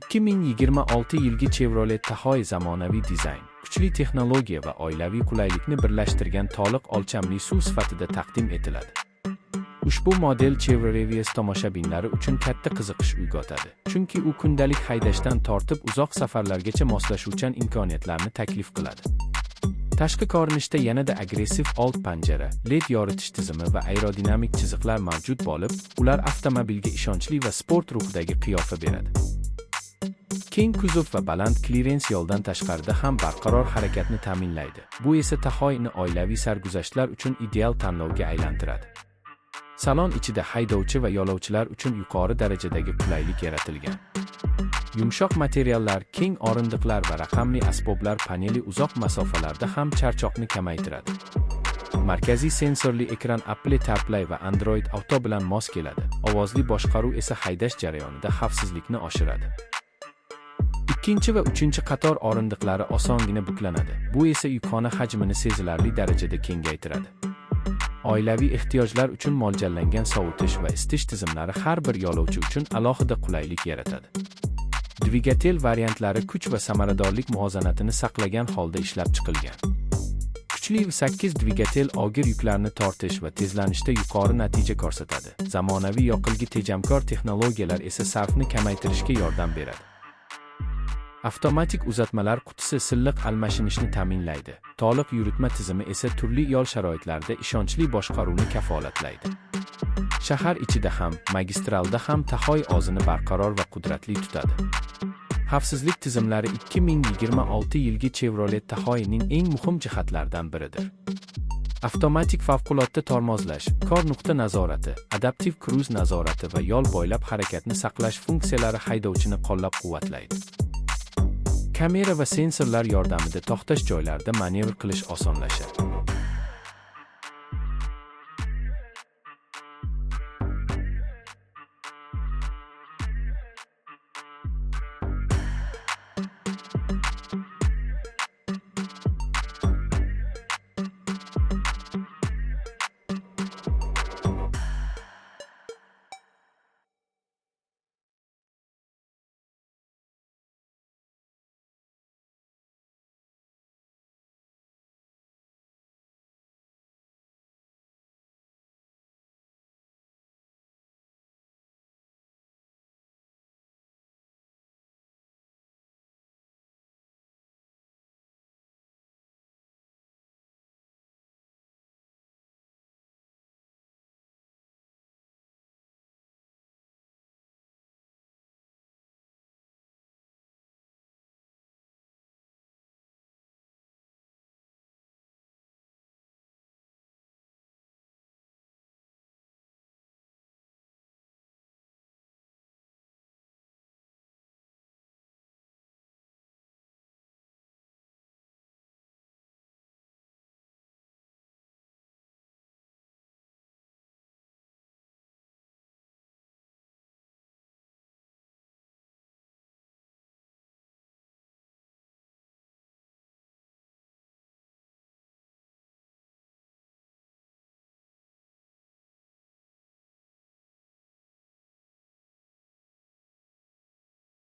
2026 yilgi Chevrolet Tahoe zamonaviy dizayn, kuchli texnologiya va oilaviy qulaylikni birlashtirgan to'liq o'lchamli SUV sifatida taqdim etiladi. Ushbu model Chevrolet tomoshabinlari uchun katta qiziqish uyg'otadi, chunki u kundalik haydashdan tortib uzoq safarlargacha moslashuvchan imkoniyatlarni taklif qiladi. Tashqi ko'rinishda yanada agressiv old panjara, LED yoritish tizimi va aerodinamik chiziqlar mavjud bo'lib, ular avtomobilga ishonchli va sport ruhidagi qiyofa beradi. Keng kuzov va baland klerens yo'ldan tashqarida ham barqaror harakatni ta'minlaydi. Bu esa Tahoe'ni oilaviy sarguzashtlar uchun ideal tanlovga aylantiradi. Salon ichida haydovchi va yo'lovchilar uchun yuqori darajadagi qulaylik yaratilgan. Yumshoq materiallar, keng o'rindiqlar va raqamli asboblar paneli uzoq masofalarda ham charchoqni kamaytiradi. Markaziy sensorli ekran Apple CarPlay va Android Auto bilan mos keladi. Ovozli boshqaruv esa haydash jarayonida xavfsizlikni oshiradi. Ikkinchi va uchinchi qator o'rindiqlari osongina buklanadi. Bu esa yukxona hajmini sezilarli darajada kengaytiradi. Oilaviy ehtiyojlar uchun mo'ljallangan sovutish va isitish tizimlari har bir yo'lovchi uchun alohida qulaylik yaratadi. Dvigatel variantlari kuch va samaradorlik muvozanatini saqlagan holda ishlab chiqilgan. Kuchli V8 dvigatel og'ir yuklarni tortish va tezlanishda yuqori natija ko'rsatadi. Zamonaviy yoqilg'i tejamkor texnologiyalar esa sarfni kamaytirishga yordam beradi. Avtomatik uzatmalar qutisi silliq almashinishni ta'minlaydi. To'liq yuritma tizimi esa turli yo'l sharoitlarida ishonchli boshqaruvni kafolatlaydi. Shahar ichida ham, magistralda ham Tahoe o'zini barqaror va qudratli tutadi. Xavfsizlik tizimlari 2026 yilgi Chevrolet Tahoe'ning eng muhim jihatlaridan biridir. Avtomatik favqulodda tormozlash, kor nuqta nazorati, adaptiv kruz nazorati va yo'l bo'ylab harakatni saqlash funksiyalari haydovchini qo'llab-quvvatlaydi. Kamera va sensorlar yordamida to'xtash joylarida manevr qilish osonlashadi.